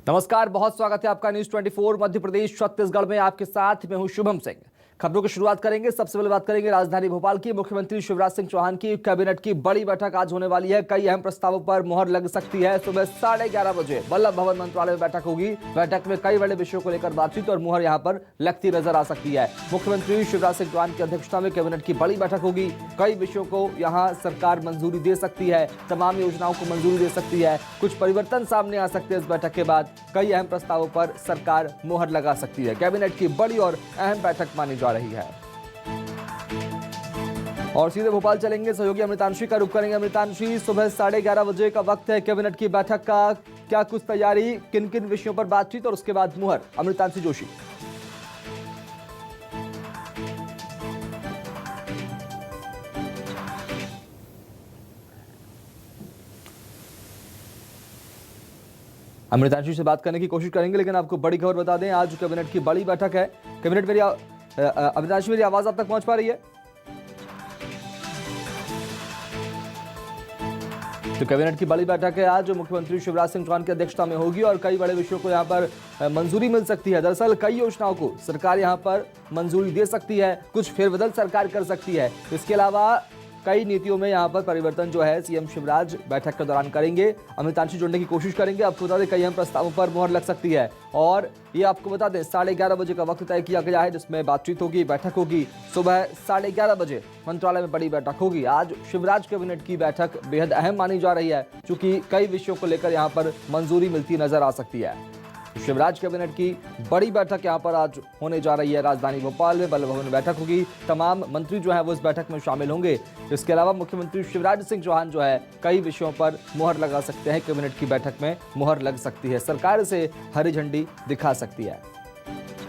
नमस्कार, बहुत स्वागत है आपका न्यूज 24 मध्य प्रदेश छत्तीसगढ़ में। आपके साथ मैं हूं शुभम सिंह। खबरों की शुरुआत करेंगे। सबसे पहले बात करेंगे राजधानी भोपाल की। मुख्यमंत्री शिवराज सिंह चौहान की कैबिनेट की बड़ी बैठक आज होने वाली है। कई अहम प्रस्तावों पर मुहर लग सकती है। सुबह 11:30 बजे वल्लभ भवन मंत्रालय में बैठक होगी। बैठक में कई बड़े विषयों को लेकर बातचीत और मुहर यहां पर लगती नजर आ सकती है। मुख्यमंत्री शिवराज सिंह चौहान की अध्यक्षता में कैबिनेट की बड़ी बैठक होगी। कई विषयों को यहां सरकार मंजूरी दे सकती है। तमाम योजनाओं को मंजूरी दे सकती है। कुछ परिवर्तन सामने आ सकते हैं इस बैठक के बाद। कई अहम प्रस्तावों पर सरकार मुहर लगा सकती है। कैबिनेट की बड़ी और अहम बैठक मानी जा रही है। और सीधे भोपाल चलेंगे, सहयोगी अमृतांशी का रुख करेंगे। अमृतांशी, सुबह 11:30 बजे का वक्त है कैबिनेट की बैठक का। क्या कुछ तैयारी, किन किन विषयों पर बातचीत और उसके बाद मुहर? अमृतांशी जोशी। अमृतांशी से बात करने की कोशिश करेंगे, लेकिन आपको बड़ी खबर बता दें, आज कैबिनेट की बड़ी बैठक है। कैबिनेट अमृतांशी, मेरी आवाज आप तक पहुंच पा रही है? तो कैबिनेट की बड़ी बैठक है आज, जो मुख्यमंत्री शिवराज सिंह चौहान की अध्यक्षता में होगी और कई बड़े विषयों को यहां पर मंजूरी मिल सकती है। दरअसल कई योजनाओं को सरकार यहां पर मंजूरी दे सकती है, कुछ फेरबदल सरकार कर सकती है। इसके अलावा कई नीतियों में यहां पर परिवर्तन जो है सीएम शिवराज बैठक के दौरान करेंगे। अमृतांशी जोड़ने की कोशिश करेंगे। आपको बता दें, कई अहम प्रस्तावों पर मुहर लग सकती है। और ये आपको बता दें, 11:30 बजे का वक्त तय किया गया है जिसमें बातचीत होगी, बैठक होगी। सुबह 11:30 बजे मंत्रालय में बड़ी बैठक होगी। आज शिवराज कैबिनेट की बैठक बेहद अहम मानी जा रही है, क्योंकि कई विषयों को लेकर यहाँ पर मंजूरी मिलती नजर आ सकती है। शिवराज कैबिनेट की बड़ी बैठक यहां पर आज होने जा रही है। राजधानी भोपाल में वल्लभ भवन में बैठक होगी। तमाम मंत्री जो है वो इस बैठक में शामिल होंगे। इसके अलावा मुख्यमंत्री शिवराज सिंह चौहान जो है कई विषयों पर मुहर लगा सकते हैं। कैबिनेट की बैठक में मुहर लग सकती है, सरकार से हरी झंडी दिखा सकती है।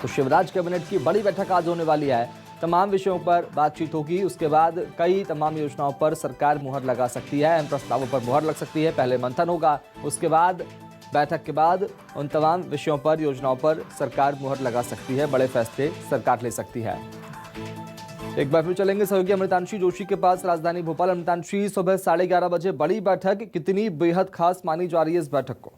तो शिवराज कैबिनेट की बड़ी बैठक आज होने वाली है। तमाम विषयों पर बातचीत होगी। उसके बाद कई तमाम योजनाओं पर सरकार मुहर लगा सकती है, अहम प्रस्तावों पर मुहर लग सकती है। पहले मंथन होगा, उसके बाद बैठक के बाद उन तमाम विषयों पर, योजनाओं पर सरकार मुहर लगा सकती है। बड़े फैसले सरकार ले सकती है। एक बार फिर चलेंगे सहयोगी अमृतांशी जोशी के पास, राजधानी भोपाल। अमृतांशी, सुबह 11:30 बजे बड़ी बैठक, कितनी बेहद खास मानी जा रही है इस बैठक को?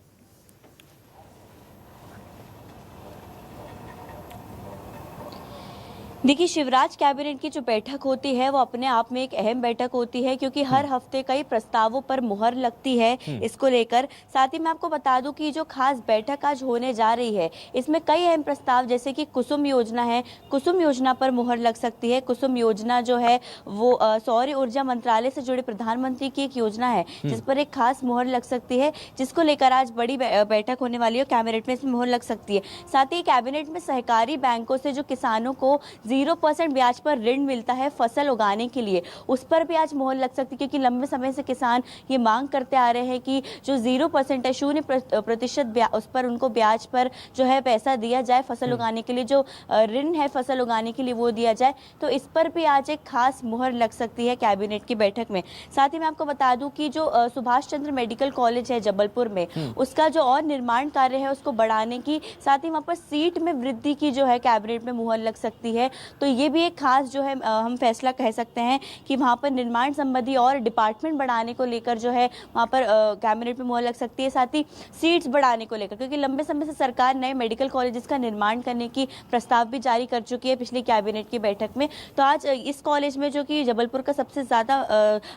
देखिए, शिवराज कैबिनेट की जो बैठक होती है वो अपने आप में एक अहम बैठक होती है, क्योंकि हर हफ्ते कई प्रस्तावों पर मुहर लगती है इसको लेकर। साथ ही मैं आपको बता दूं कि जो खास बैठक आज होने जा रही है, इसमें कई अहम प्रस्ताव, जैसे कि कुसुम योजना है, कुसुम योजना पर मुहर लग सकती है। कुसुम योजना जो है वो सौर ऊर्जा मंत्रालय से जुड़े प्रधानमंत्री की एक योजना है, जिस पर एक खास मुहर लग सकती है, जिसको लेकर आज बड़ी बैठक होने वाली है। कैबिनेट में इसमें मुहर लग सकती है। साथ ही कैबिनेट में सहकारी बैंकों से जो किसानों को 0% ब्याज पर ऋण मिलता है फसल उगाने के लिए, उस पर भी आज मुहर लग सकती है, क्योंकि लंबे समय से किसान ये मांग करते आ रहे हैं कि जो 0% है, 0% उस पर उनको ब्याज पर जो है पैसा दिया जाए, फसल उगाने के लिए जो ऋण है फसल उगाने के लिए वो दिया जाए। तो इस पर भी आज एक खास मुहर लग सकती है कैबिनेट की बैठक में। साथ ही मैं आपको बता दूं कि जो सुभाष चंद्र मेडिकल कॉलेज है जबलपुर में, उसका जो और निर्माण कार्य है उसको बढ़ाने की, साथ ही वहाँ पर सीट में वृद्धि की जो है कैबिनेट में मुहर लग सकती है। तो ये भी एक खास जो है हम फैसला कह सकते हैं कि वहाँ पर निर्माण संबंधी और डिपार्टमेंट बढ़ाने को लेकर जो है वहाँ पर कैबिनेट में मुहर लग सकती है। साथ ही सीट्स बढ़ाने को लेकर, क्योंकि लंबे समय से सरकार नए मेडिकल कॉलेजेस का निर्माण करने की प्रस्ताव भी जारी कर चुकी है पिछली कैबिनेट की बैठक में। तो आज इस कॉलेज में, जो कि जबलपुर का सबसे ज़्यादा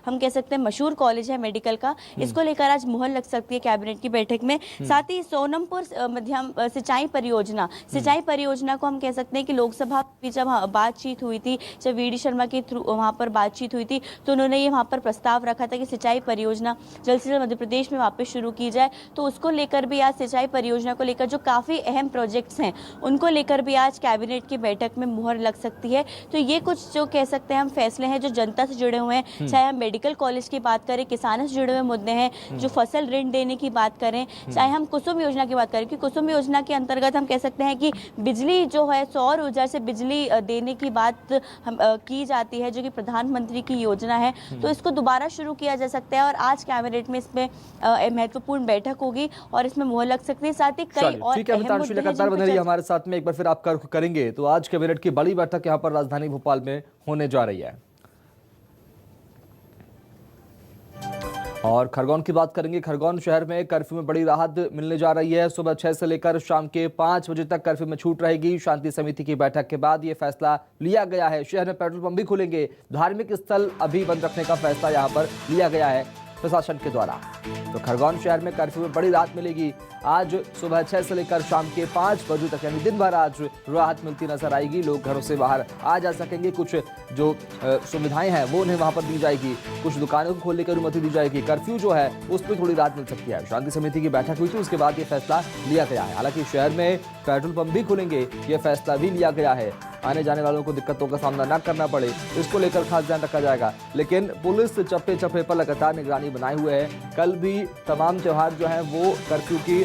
हम कह सकते हैं मशहूर कॉलेज है मेडिकल का, इसको लेकर आज मुहर लग सकती है कैबिनेट की बैठक में। साथ ही सोनमपुर मध्यम सिंचाई परियोजना को हम कह सकते हैं कि लोकसभा भी जब बातचीत हुई थी, जब वी डी शर्मा के थ्रू वहाँ पर बातचीत हुई थी, तो उन्होंने ये वहाँ पर प्रस्ताव रखा था कि सिंचाई परियोजना जल्द से जल्द मध्य प्रदेश में वापस शुरू की जाए। तो उसको लेकर भी आज सिंचाई परियोजना को लेकर जो काफ़ी अहम प्रोजेक्ट्स हैं, उनको लेकर भी आज कैबिनेट की बैठक में मुहर लग सकती है। तो ये कुछ जो कह सकते हैं हम फैसले हैं जो जनता से जुड़े हुए हैं, चाहे हम मेडिकल कॉलेज की बात करें, किसानों से जुड़े हुए मुद्दे हैं, जो फसल ऋण देने की बात करें, चाहे हम कुसुम योजना की बात करें, कि कुसुम योजना के अंतर्गत हम कह सकते हैं कि बिजली जो है, सौर ऊर्जा से बिजली देने की बात हम की जाती है, जो कि प्रधानमंत्री की योजना है। तो इसको दोबारा शुरू किया जा सकता है और आज कैबिनेट में इसमें महत्वपूर्ण बैठक होगी और इसमें मुहर लग सकती है। साथ ही कई और लगातार बने रहिए हमारे साथ में। एक बार फिर आपका रुख करेंगे तो आज कैबिनेट की बड़ी बैठक यहाँ पर राजधानी भोपाल में होने जा रही है। और खरगोन की बात करेंगे। खरगोन शहर में कर्फ्यू में बड़ी राहत मिलने जा रही है। सुबह 6 से लेकर शाम के 5 बजे तक कर्फ्यू में छूट रहेगी। शांति समिति की बैठक के बाद ये फैसला लिया गया है। शहर में पेट्रोल पंप भी खुलेंगे। धार्मिक स्थल अभी बंद रखने का फैसला यहाँ पर लिया गया है प्रशासन के द्वारा। तो खरगोन शहर में कर्फ्यू में बड़ी राहत मिलेगी। आज सुबह 6 से लेकर शाम के 5 बजे तक यानी दिन भर आज राहत मिलती नजर आएगी। लोग घरों से बाहर आ जा सकेंगे। कुछ जो सुविधाएं हैं वो उन्हें वहां पर दी जाएगी। कुछ दुकानों को खोलने की अनुमति दी जाएगी। कर्फ्यू जो है उस पर थोड़ी राहत मिल सकती है। शांति समिति की बैठक हुई थी, उसके बाद ये फैसला लिया गया है। हालांकि शहर में पेट्रोल पंप भी खुलेंगे, ये फैसला भी लिया गया है। आने जाने वालों को दिक्कतों का सामना न करना पड़े, इसको लेकर खास ध्यान रखा जाएगा। लेकिन पुलिस चप्पे चप्पे पर लगातार निगरानी बनाए हुए है। कल भी तमाम त्योहार जो हैं वो कर्फ्यू की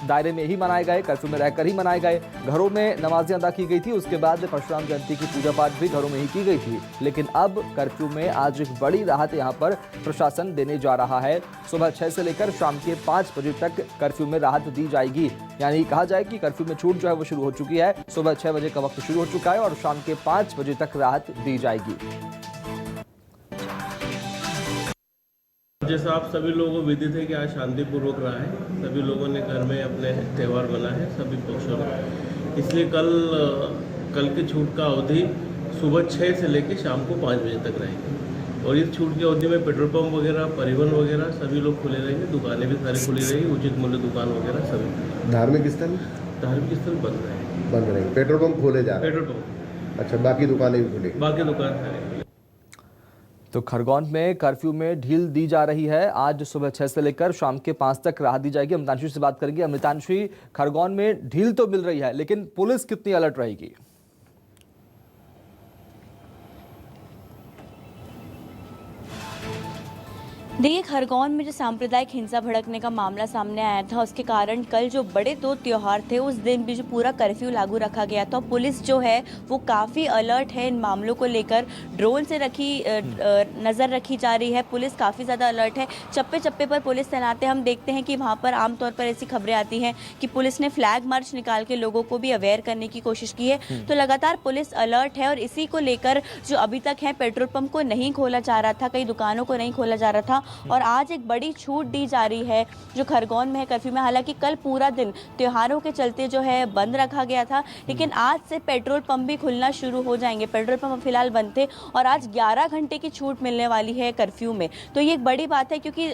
दायरे में ही मनाए गए, कर्फ्यू में रहकर ही मनाए गए। घरों में नमाजें अदा की गई थी, उसके बाद परशुराम जयंती की पूजा पाठ भी घरों में ही की गई थी। लेकिन अब कर्फ्यू में आज एक बड़ी राहत यहाँ पर प्रशासन देने जा रहा है। सुबह 6 से लेकर शाम के 5 बजे तक कर्फ्यू में राहत दी जाएगी। यानी कहा जाए कि कर्फ्यू में छूट जो है वो शुरू हो चुकी है। सुबह 6 बजे का वक्त शुरू हो चुका है और शाम के 5 बजे तक राहत दी जाएगी। जैसा आप सभी लोगों को विदित है कि आज शांतिपूर्वक रहा है। सभी लोगों ने घर में अपने त्यौहार मनाए हैं सभी पक्षों ने। इसलिए कल की छूट का अवधि सुबह 6 से लेकर शाम को 5 बजे तक रहेगी। और इस छूट की अवधि में पेट्रोल पंप वगैरह, परिवहन वगैरह सभी लोग खुले रहेंगे। दुकानें भी सारी खुली रहेंगी। उचित मूल्य दुकान वगैरह सभी। धार्मिक स्थल बंद रहेंगे। पेट्रोल पंप खोले जा रहे हैं। पेट्रोल पंप, अच्छा, बाकी दुकानें भी खुलेगी। बाकी दुकान सारी। तो खरगोन में कर्फ्यू में ढील दी जा रही है। आज सुबह 6 से लेकर शाम के 5 तक राहत दी जाएगी। अमृतांशी से बात करेंगे। अमृतांशी, खरगोन में ढील तो मिल रही है, लेकिन पुलिस कितनी अलर्ट रहेगी? देखिए, खरगोन में जो सांप्रदायिक हिंसा भड़कने का मामला सामने आया था, उसके कारण कल जो बड़े 2 त्योहार थे उस दिन भी जो पूरा कर्फ्यू लागू रखा गया था। पुलिस जो है वो काफ़ी अलर्ट है इन मामलों को लेकर। ड्रोन से नज़र रखी जा रही है। पुलिस काफ़ी ज़्यादा अलर्ट है। चप्पे चप्पे पर पुलिस तैनात है। हम देखते हैं कि वहाँ पर आमतौर पर ऐसी खबरें आती हैं कि पुलिस ने फ्लैग मार्च निकाल के लोगों को भी अवेयर करने की कोशिश की है। तो लगातार पुलिस अलर्ट है और इसी को लेकर जो अभी तक है, पेट्रोल पंप को नहीं खोला जा रहा था, कई दुकानों को नहीं खोला जा रहा था और आज एक बड़ी छूट दी जा रही है जो खरगोन में है कर्फ्यू में। हालांकि कल पूरा दिन त्योहारों के चलते जो है बंद रखा गया था, लेकिन आज से पेट्रोल पंप भी खुलना शुरू हो जाएंगे। पेट्रोल पंप फिलहाल बंद थे और आज 11 घंटे की छूट मिलने वाली है कर्फ्यू में। तो ये एक बड़ी बात है क्योंकि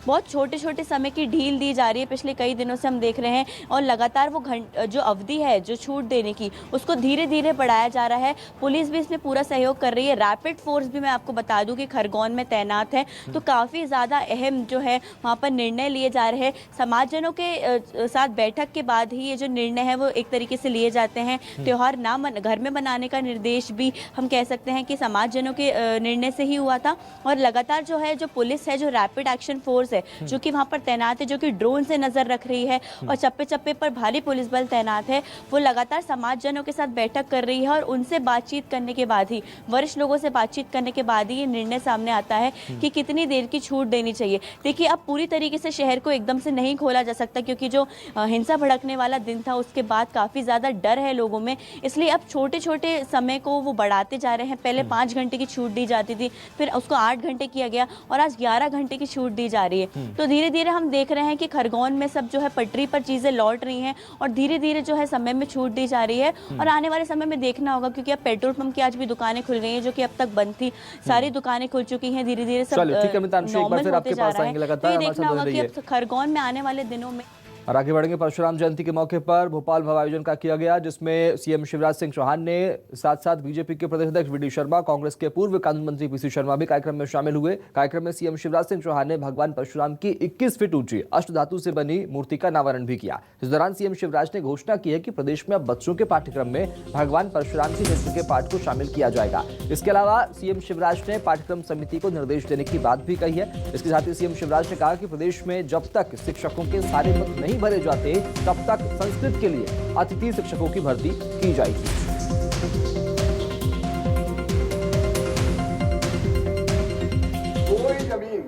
बहुत छोटे छोटे समय की ढील दी जा रही है। पिछले कई दिनों से हम देख रहे हैं और लगातार वो जो अवधि है जो छूट देने की, उसको धीरे धीरे बढ़ाया जा रहा है। पुलिस भी इसमें पूरा सहयोग कर रही है। रैपिड फोर्स भी मैं आपको बता दूं कि खरगोन में तैनात है। तो काफ़ी ज़्यादा अहम जो है वहाँ पर निर्णय लिए जा रहे हैं। समाजजनों के साथ बैठक के बाद ही ये जो निर्णय है वो एक तरीके से लिए जाते हैं। त्यौहार घर में बनाने का निर्देश भी हम कह सकते हैं कि समाजजनों के निर्णय से ही हुआ था। और लगातार जो है जो पुलिस है, जो रैपिड एक्शन फोर्स है, जो कि वहाँ पर तैनात है, जो कि ड्रोन से नज़र रख रही है और चप्पे चप्पे पर भारी पुलिस बल तैनात है, वो लगातार समाजजनों के साथ बैठक कर रही है और उनसे बातचीत करने के बाद ही, वरिष्ठ लोगों से बातचीत करने के बाद ही ये निर्णय सामने आता है कि कितनी देर की छूट देनी चाहिए। देखिए, अब पूरी तरीके से शहर को एकदम से नहीं खोला जा सकता क्योंकि जो हिंसा भड़कने वाला दिन था उसके बाद काफ़ी ज़्यादा डर है लोगों में। इसलिए अब छोटे छोटे समय को वो बढ़ाते जा रहे हैं। पहले 5 घंटे की छूट दी जाती थी, फिर उसको 8 घंटे किया गया और आज 11 घंटे की छूट दी जा रही है। तो धीरे धीरे हम देख रहे हैं कि खरगोन में सब जो है पटरी पर चीज़ें लौट रही हैं और धीरे धीरे जो है समय में छूट दी जा रही है। और आने वाले समय में देखना होगा क्योंकि अब पेट्रोल पंप की आज भी दुकानें खुल गई हैं जो कि अब तक बंद थी। सारी दुकानें खुल चुकी हैं। धीरे धीरे सब नॉर्मल होते जा रहा है। तो ये देखना होगा कि अब खरगोन में आने वाले दिनों में। और आगे बढ़ेंगे। परशुराम जयंती के मौके पर भोपाल भव्य आयोजन का किया गया, जिसमें सीएम शिवराज सिंह चौहान ने साथ साथ बीजेपी के प्रदेश अध्यक्ष वी.डी. शर्मा, कांग्रेस के पूर्व कानून मंत्री पी.सी. शर्मा भी कार्यक्रम में शामिल हुए। कार्यक्रम में सीएम शिवराज सिंह चौहान ने भगवान परशुराम की 21 फीट ऊंची अष्टधातु से बनी मूर्ति का अनावरण भी किया। इस दौरान सीएम शिवराज ने घोषणा की है कि प्रदेश में अब बच्चों के पाठ्यक्रम में भगवान परशुराम की नृत्य के पाठ को शामिल किया जाएगा। इसके अलावा सीएम शिवराज ने पाठ्यक्रम समिति को निर्देश देने की बात भी कही है। इसके साथ ही सीएम शिवराज ने कहा कि प्रदेश में जब तक शिक्षकों के सारे पद नहीं भरे जाते तब तक संस्कृत के लिए अतिथि शिक्षकों की भर्ती की जाएगी। कोई जमीन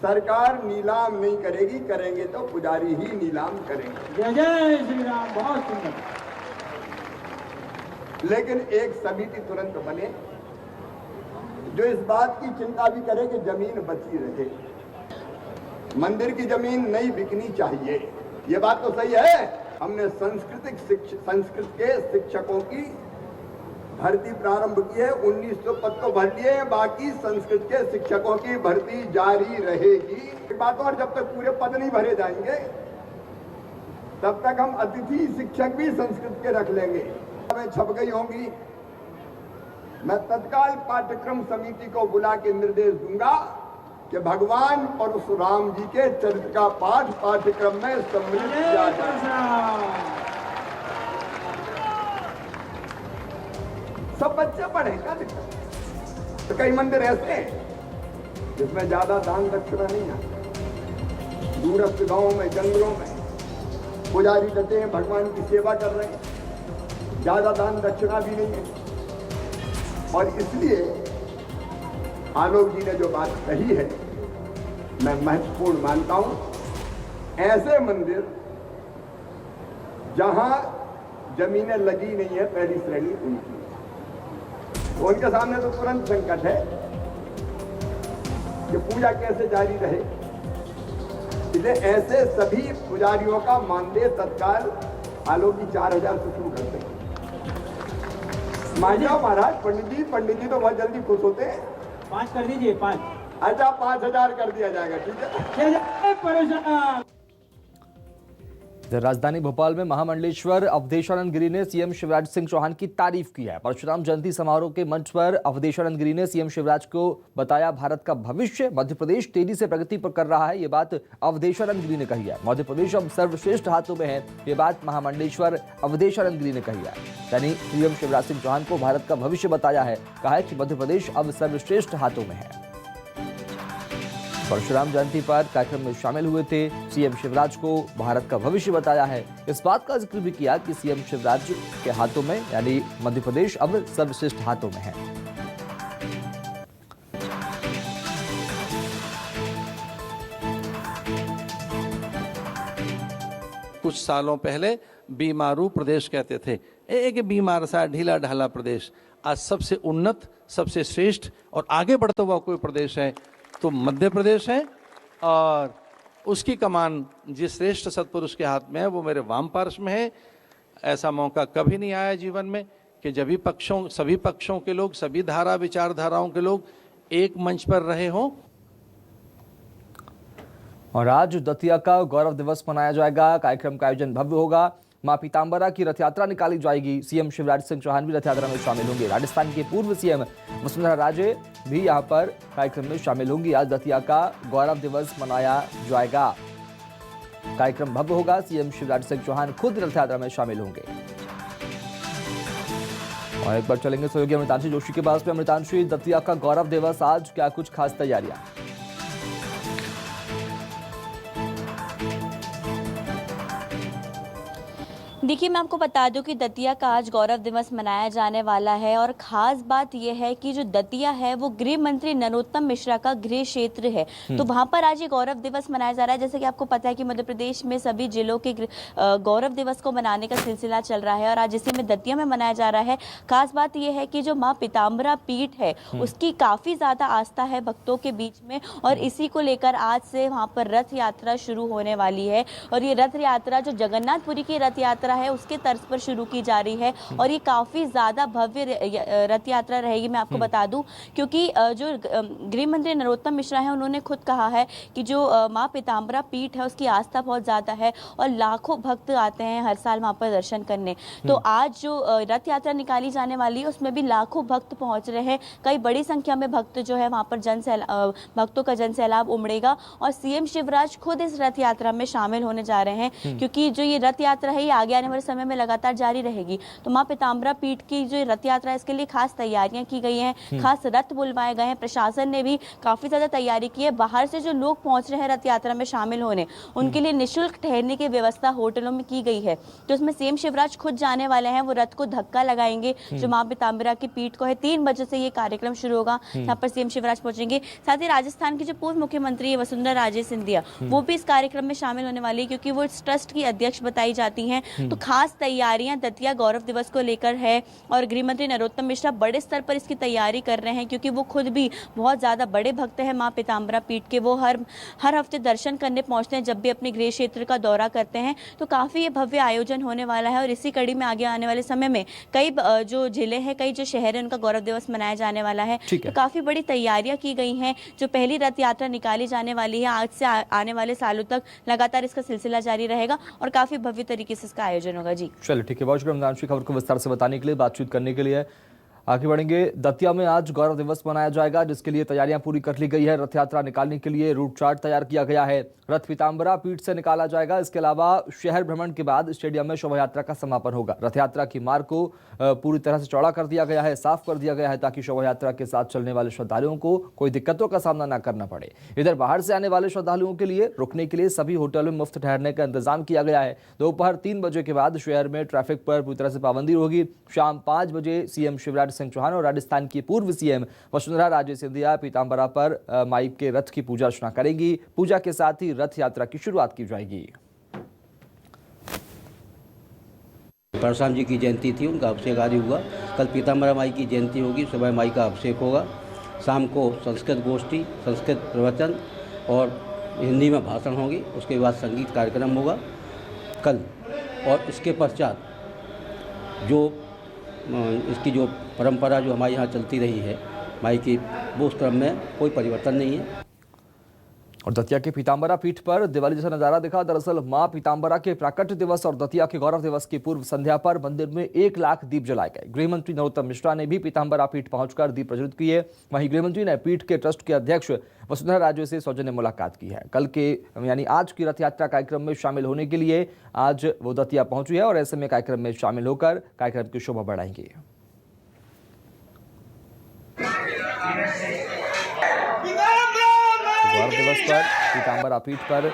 सरकार नीलाम नहीं करेगी, करेंगे तो पुजारी ही नीलाम करेंगे। जय जय श्री राम। बहुत सुंदर। लेकिन एक समिति तुरंत बने जो इस बात की चिंता भी करे कि जमीन बची रहे। मंदिर की जमीन नहीं बिकनी चाहिए, ये बात तो सही है। हमने संस्कृत के शिक्षकों की भर्ती प्रारंभ की है, 1900 पद तो भर लिए हैं, बाकी संस्कृत के शिक्षकों की भर्ती जारी रहेगी। एक बात और, जब तक पूरे पद नहीं भरे जाएंगे तब तक हम अतिथि शिक्षक भी संस्कृत के रख लेंगे। छप गई होंगी, मैं तत्काल पाठ्यक्रम समिति को बुला के निर्देश दूंगा कि भगवान परशुराम जी के चरित्र का पाठ पाठ्यक्रम में सम्मिलित किया जाए। सब बच्चे पढ़ेगा। तो कई मंदिर ऐसे हैं जिसमें ज्यादा दान दक्षिणा नहीं है, दूरस्थ गांवों में, जंगलों में पुजारी डटे हैं, भगवान की सेवा कर रहे हैं, ज्यादा दान दक्षिणा भी नहीं है। और इसलिए आलोक जी ने जो बात कही है मैं महत्वपूर्ण मानता हूं। ऐसे मंदिर जहां जमीनें लगी नहीं है पहली श्रेणी उनकी, तो उनके सामने तो तुरंत संकट है कि पूजा कैसे जारी रहे। इसलिए ऐसे सभी पुजारियों का मानदेय तत्काल आलोक जी 4000 से शुरू करते हैं। मान जाओ महाराज, पंडित जी तो बहुत जल्दी खुश होते हैं। 5 कर दीजिए, 5। अच्छा, 5000 कर दिया जाएगा, ठीक है। इधर राजधानी भोपाल में महामंडलेश्वर अवधेशानंद गिरी ने सीएम शिवराज सिंह चौहान की तारीफ की है। परशुराम जयंती समारोह के मंच पर अवधेशानंद गिरी ने सीएम शिवराज को बताया भारत का भविष्य, मध्य प्रदेश तेजी से प्रगति पर कर रहा है, ये बात अवधेशानंद गिरी ने कही है। मध्य प्रदेश अब सर्वश्रेष्ठ हाथों में है, ये बात महामंडलेश्वर अवधेशानंद गिरी ने कही है। यानी सीएम शिवराज सिंह चौहान को भारत का भविष्य बताया है, कहा है कि मध्य प्रदेश अब सर्वश्रेष्ठ हाथों में है। परशुराम जयंती पर कार्यक्रम में शामिल हुए थे। सीएम शिवराज को भारत का भविष्य बताया है। इस बात का जिक्र भी किया कि सीएम शिवराज के हाथों में यानी मध्य प्रदेश अब सर्वश्रेष्ठ हाथों में है। कुछ सालों पहले बीमारू प्रदेश कहते थे, एक बीमार सा ढीला ढाला प्रदेश। आज सबसे उन्नत, सबसे श्रेष्ठ और आगे बढ़ता हुआ कोई प्रदेश है तो मध्य प्रदेश है, और उसकी कमान जिस श्रेष्ठ सत्पुरुष के हाथ में है वो मेरे वाम पार्श्व में है। ऐसा मौका कभी नहीं आया जीवन में कि सभी पक्षों के लोग, सभी विचारधाराओं के लोग एक मंच पर रहे हों। और आज दतिया का गौरव दिवस मनाया जाएगा। कार्यक्रम का आयोजन भव्य होगा। मां पीताम्बरा की रथ यात्रा निकाली जाएगी। सीएम शिवराज सिंह चौहान भी रथ यात्रा में शामिल होंगे। राजस्थान के पूर्व सीएम वसुंधरा राजे भी यहां पर कार्यक्रम में शामिल होंगी। आज दतिया का गौरव दिवस मनाया जाएगा। कार्यक्रम भव्य होगा। सीएम शिवराज सिंह चौहान खुद रथ यात्रा में शामिल होंगे। और एक बार चलेंगे सहयोगी अमृतांशी जोशी के पास में। अमृतांशी, दतिया का गौरव दिवस आज, क्या कुछ खास तैयारियां? देखिए, मैं आपको बता दूं कि दतिया का आज गौरव दिवस मनाया जाने वाला है और ख़ास बात यह है कि जो दतिया है वो गृह मंत्री नरोत्तम मिश्रा का गृह क्षेत्र है, तो वहां पर आज ये गौरव दिवस मनाया जा रहा है। जैसे कि आपको पता है कि मध्य प्रदेश में सभी जिलों के गौरव दिवस को मनाने का सिलसिला चल रहा है और आज इसी में दतिया में मनाया जा रहा है। खास बात यह है कि जो माँ पीताम्बरा पीठ है उसकी काफ़ी ज़्यादा आस्था है भक्तों के बीच में, और इसी को लेकर आज से वहाँ पर रथ यात्रा शुरू होने वाली है। और ये रथ यात्रा जो जगन्नाथपुरी की रथ यात्रा है उसके तर्ज पर शुरू की जा रही है और ये काफ़ी ज़्यादा भव्य रथ यात्रा रहेगी। मैं आपको बता दूं क्योंकि जो गृह मंत्री नरोत्तम मिश्रा है उन्होंने खुद कहा है कि जो माँ पीताम्बरा पीठ है उसकी आस्था बहुत ज़्यादा है और लाखों भक्त आते हैं हर साल वहाँ पर दर्शन करने। तो आज जो रथ यात्रा निकाली जाने वाली है उसमें भी लाखों भक्त पहुँच रहे हैं। कई बड़ी संख्या में भक्त जो है वहाँ पर भक्तों का जन सैलाब उमड़ेगा और सीएम शिवराज खुद इस रथ यात्रा में शामिल होने जा रहे हैं क्योंकि जो ये रथ यात्रा है ये आगे आने वाले समय में लगातार जारी रहेगी। तो मां पीताम्बरा पीठ की जो रथ यात्रा है इसके लिए खास तैयारियां की गई हैं, खास रथ बुलवाए गए हैं। प्रशासन ने भी काफी ज्यादा तैयारी की है। बाहर से जो लोग पहुंच रहे हैं रथ यात्रा में शामिल होने उनके लिए निःशुल्क ठहरने की व्यवस्था होटलों में की गई है। तो इसमें सीएम शिवराज खुद जाने वाले हैं, वो रथ को धक्का लगाएंगे जो मां पीताम्बरा की पीठ को है। 3 बजे से ये कार्यक्रम शुरू होगा, यहाँ पर सीएम शिवराज पहुंचेंगे। साथ ही राजस्थान की जो पूर्व मुख्यमंत्री है वसुंधरा राजे सिंधिया वो भी इस कार्यक्रम में शामिल होने वाली है क्योंकि वो इस ट्रस्ट की अध्यक्ष बताई जाती हैं। तो खास तैयारियां दतिया गौरव दिवस को लेकर है और गृह मंत्री नरोत्तम मिश्रा बड़े स्तर पर इसकी तैयारी कर रहे हैं, क्योंकि वो खुद भी बहुत ज़्यादा बड़े भक्त हैं माँ पीताम्बरा पीठ के। वो हर हफ्ते दर्शन करने पहुंचते हैं जब भी अपने गृह क्षेत्र का दौरा करते हैं। तो काफ़ी ये भव्य आयोजन होने वाला है और इसी कड़ी में आगे आने वाले समय में कई जो जिले हैं, कई जो शहर हैं, उनका गौरव दिवस मनाया जाने वाला है। तो काफ़ी बड़ी तैयारियां की गई हैं। जो पहली रथ यात्रा निकाली जाने वाली है, आज से आने वाले सालों तक लगातार इसका सिलसिला जारी रहेगा और काफ़ी भव्य तरीके से इसका आयोजन होगा। जी चलिए ठीक है, बहुत शुक्रिया रमजान, खबर को विस्तार से बताने के लिए, बातचीत करने के लिए। आगे बढ़ेंगे। दतिया में आज गौरव दिवस मनाया जाएगा, जिसके लिए तैयारियां पूरी कर ली गई है। रथ यात्रा निकालने के लिए रूट चार्ट तैयार किया गया है। रथ पीताम्बरा पीठ से निकाला जाएगा। इसके अलावा शहर भ्रमण के बाद स्टेडियम में शोभा यात्रा का समापन होगा। रथ यात्रा की मार्ग को पूरी तरह से चौड़ा कर दिया गया है, साफ कर दिया गया है, ताकि शोभा यात्रा के साथ चलने वाले श्रद्धालुओं को कोई दिक्कतों का सामना न करना पड़े। इधर बाहर से आने वाले श्रद्धालुओं के लिए रुकने के लिए सभी होटलों में मुफ्त ठहरने का इंतजाम किया गया है। दोपहर 3 बजे के बाद शहर में ट्रैफिक पर पूरी तरह से पाबंदी होगी। शाम 5 बजे सीएम शिवराज सिंह चौहान और राजस्थान की पूर्व सीएम वसुंधरा राजे सिंधिया पीताम्बरा पर माई के रथ की पूजा अर्चना करेंगी। पूजा के साथ ही रथ यात्रा की शुरुआत की जाएगी। परशुराम जी की जयंती थी, उनका अभिषेक आदि हुआ। कल पीताम्बरा माई की जयंती होगी, सुबह माई का अभिषेक होगा। शाम को संस्कृत गोष्ठी, संस्कृत प्रवचन और हिंदी में भाषण होगी। उसके बाद संगीत कार्यक्रम होगा कल। और इसके पश्चात जो इसकी जो परंपरा जो हमारे यहाँ चलती रही है माई की, वो उस क्रम में कोई परिवर्तन नहीं है। और दतिया के पीताम्बरा पीठ पर दिवाली जैसा नजारा दिखा। दरअसल मां पीताम्बरा के प्राकट्य दिवस और दतिया के गौरव दिवस की पूर्व संध्या पर मंदिर में 1 लाख दीप जलाए गए। गृह मंत्री नरोत्तम मिश्रा ने भी पीताम्बरा पीठ पहुंचकर दीप प्रज्वलित किए। वहीं गृह मंत्री ने पीठ के ट्रस्ट के अध्यक्ष वसुंधरा राजे से सौजन्य मुलाकात की है। कल के यानी आज की रथ यात्रा कार्यक्रम में शामिल होने के लिए आज वो दतिया पहुंची है और ऐसे में कार्यक्रम में शामिल होकर कार्यक्रम की शोभा बढ़ाएंगे। गौरव दिवस पर पीताम्बरा पीठ पर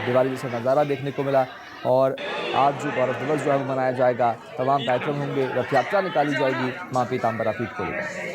दिवाली जैसा नज़ारा देखने को मिला और आज जो गौरव दिवस जो है मनाया जाएगा, तमाम कार्यक्रम होंगे, रथ यात्रा निकाली जाएगी मां पीताम्बरा पीठ को लेकर।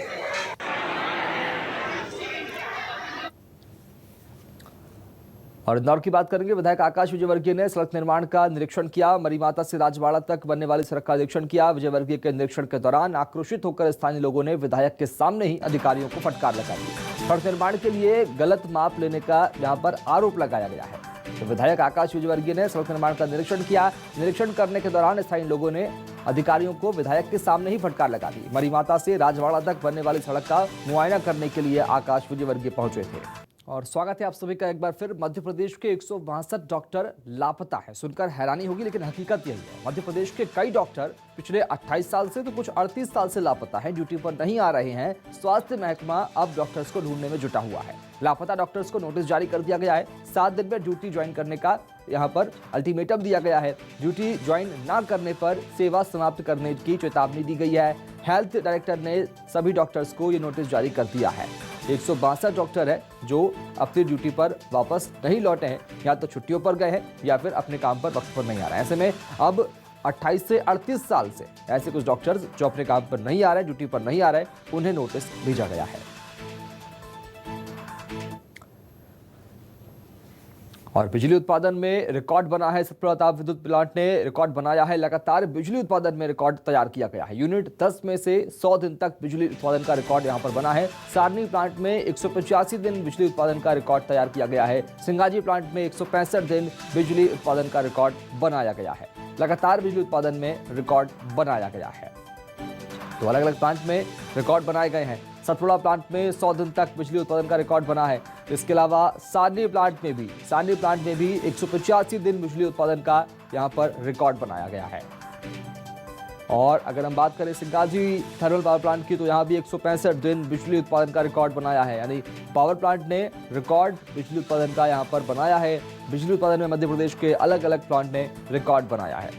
और इंदौर की बात करेंगे। विधायक आकाश विजयवर्गीय ने सड़क निर्माण का निरीक्षण किया। मरीमाता से राजवाड़ा तक बनने वाली सड़क का निरीक्षण किया। विजयवर्गीय के निरीक्षण के दौरान आक्रोशित होकर स्थानीय लोगों ने विधायक के सामने ही अधिकारियों को फटकार लगाई। सड़क निर्माण के लिए गलत माप लेने का यहां पर आरोप लगाया गया है। तो विधायक आकाश विजयवर्गीय ने सड़क निर्माण का निरीक्षण किया। निरीक्षण करने के दौरान स्थानीय लोगों ने अधिकारियों को विधायक के सामने ही फटकार लगा दी। मरीमाता से राजवाड़ा तक बनने वाली सड़क का मुआयना करने के लिए आकाश विजयवर्गीय पहुंचे थे। और स्वागत है आप सभी का एक बार फिर। मध्य प्रदेश के 162 डॉक्टर लापता है। सुनकर हैरानी होगी, लेकिन हकीकत यही है। मध्य प्रदेश के कई डॉक्टर पिछले 28 साल से तो कुछ 38 साल से लापता हैं, ड्यूटी पर नहीं आ रहे हैं। स्वास्थ्य महकमा अब डॉक्टर्स को ढूंढने में जुटा हुआ है। लापता डॉक्टर्स को नोटिस जारी कर दिया गया है। 7 दिन में ड्यूटी ज्वाइन करने का यहाँ पर अल्टीमेटम दिया गया है। ड्यूटी ज्वाइन न करने पर सेवा समाप्त करने की चेतावनी दी गई है। हेल्थ डायरेक्टर ने सभी डॉक्टर्स को ये नोटिस जारी कर दिया है। 162 डॉक्टर है जो अपनी ड्यूटी पर वापस नहीं लौटे हैं, या तो छुट्टियों पर गए हैं या फिर अपने काम पर वक्त पर नहीं आ रहे हैं। ऐसे में अब 28 से 38 साल से ऐसे कुछ डॉक्टर्स जो अपने काम पर नहीं आ रहे, ड्यूटी पर नहीं आ रहे, उन्हें नोटिस भेजा गया है। और बिजली उत्पादन में रिकॉर्ड बना है। सतपुड़ा विद्युत प्लांट ने रिकॉर्ड बनाया है। लगातार बिजली उत्पादन में रिकॉर्ड तैयार किया गया है। यूनिट 10 में से 100 दिन तक बिजली उत्पादन का रिकॉर्ड यहां पर बना है। सारनी प्लांट में 185 दिन बिजली उत्पादन का रिकॉर्ड तैयार किया गया है। सिंगाजी प्लांट में 165 दिन बिजली उत्पादन का रिकॉर्ड बनाया गया है। लगातार बिजली उत्पादन में रिकॉर्ड बनाया गया है। तो अलग अलग प्लांट में रिकॉर्ड बनाए गए हैं। सतपुड़ा प्लांट में 100 दिन तक बिजली उत्पादन का रिकॉर्ड बना है। इसके अलावा सारनी प्लांट में भी 185 दिन बिजली उत्पादन का यहां पर रिकॉर्ड बनाया गया है। और अगर हम बात करें सिंगाजी थर्मल पावर प्लांट की, तो यहां भी 165 दिन बिजली उत्पादन का रिकॉर्ड बनाया है। यानी पावर प्लांट ने रिकॉर्ड बिजली उत्पादन का यहां पर बनाया है। बिजली उत्पादन में मध्य प्रदेश के अलग अलग प्लांट ने रिकॉर्ड बनाया है।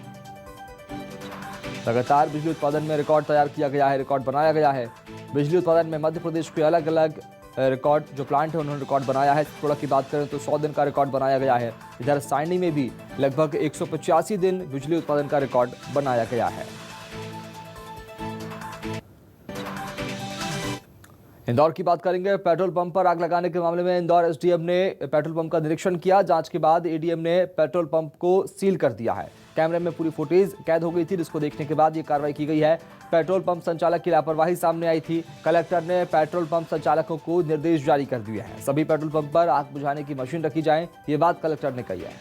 लगातार बिजली उत्पादन में रिकॉर्ड तैयार किया गया है, रिकॉर्ड बनाया गया है। बिजली उत्पादन में मध्य प्रदेश के अलग अलग रिकॉर्ड जो प्लांट है उन्होंने रिकॉर्ड बनाया है। थोड़ा की बात करें तो 100 दिन का रिकॉर्ड बनाया गया है। इधर सारनी में भी लगभग 185 दिन बिजली उत्पादन का रिकॉर्ड बनाया गया है। इंदौर की बात करेंगे। पेट्रोल पंप पर आग लगाने के मामले में इंदौर एसडीएम ने पेट्रोल पंप का निरीक्षण किया। जांच के बाद एडीएम ने पेट्रोल पंप को सील कर दिया है। कैमरे में पूरी फुटेज कैद हो गई थी, जिसको देखने के बाद ये कार्रवाई की गई है। पेट्रोल पंप संचालक की लापरवाही सामने आई थी। कलेक्टर ने पेट्रोल पंप संचालकों को निर्देश जारी कर दिए हैं। सभी पेट्रोल पंप पर आग बुझाने की मशीन रखी जाए, ये बात कलेक्टर ने कही है।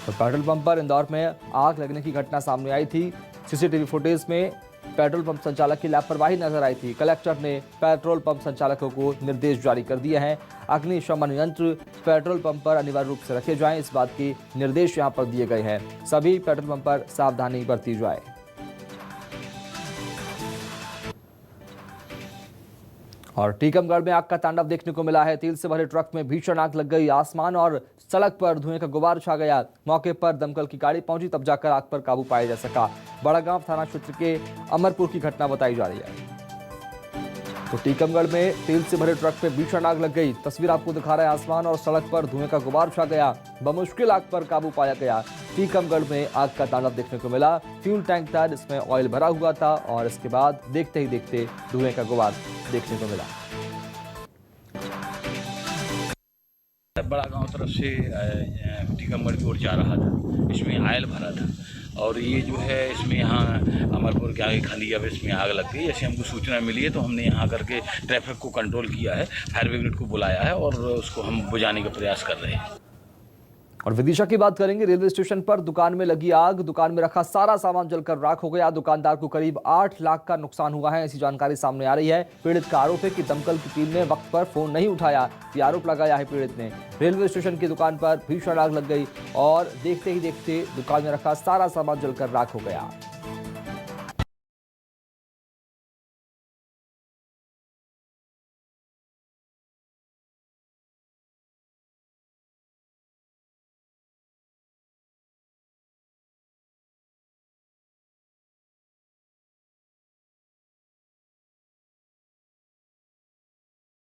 तो पेट्रोल पंप पर इंदौर में आग लगने की घटना सामने आई थी। सीसीटीवी फुटेज में पेट्रोल पंप संचालक की लापरवाही नजर आई थी। कलेक्टर ने पेट्रोल पंप संचालकों को निर्देश जारी कर दिए हैं। अग्निशमन यंत्र पेट्रोल पंप पर अनिवार्य रूप से रखे जाएं, इस बात के निर्देश यहां पर दिए गए हैं। सभी पेट्रोल पंप पर सावधानी बरती जाए। और टीकमगढ़ में आग का तांडव देखने को मिला है। तेल से भरे ट्रक में भीषण आग लग गई। आसमान और सड़क पर धुएं का गुबार छा गया। मौके पर दमकल की गाड़ी पहुंची, तब जाकर आग पर काबू पाया जा सका। बड़ागांव थाना क्षेत्र के अमरपुर की घटना बताई जा रही है। तो टीकमगढ़ में तेल से भरे ट्रक में भीषण आग लग गई। तस्वीर आपको दिखा रहा है। आसमान और सड़क पर धुएं का गुबार छा गया। बमुश्किल आग पर काबू पाया गया। टीकमगढ़ में आग का तांडव देखने को मिला। फ्यूल टैंक था जिसमें ऑयल भरा हुआ था और इसके बाद देखते ही देखते धुएं का गुबार देखने को मिला। बड़ा गांव तरफ से टीकमगढ़ की ओर जा रहा था, इसमें आयल भरा था और ये जो है इसमें यहाँ अमरपुर के आगे खंडिया पे इसमें आग लग गई। जैसे हमको सूचना मिली है तो हमने यहाँ करके ट्रैफिक को कंट्रोल किया है, फायर ब्रिगेड को बुलाया है और उसको हम बुझाने का प्रयास कर रहे हैं। और विदिशा की बात करेंगे। रेलवे स्टेशन पर दुकान में लगी आग। दुकान में रखा सारा सामान जलकर राख हो गया। दुकानदार को करीब 8 लाख का नुकसान हुआ है, ऐसी जानकारी सामने आ रही है। पीड़ित का आरोप है कि दमकल की टीम ने वक्त पर फोन नहीं उठाया, ये आरोप लगाया है पीड़ित ने। रेलवे स्टेशन की दुकान पर भीषण आग लग गई और देखते ही देखते दुकान में रखा सारा सामान जलकर राख हो गया।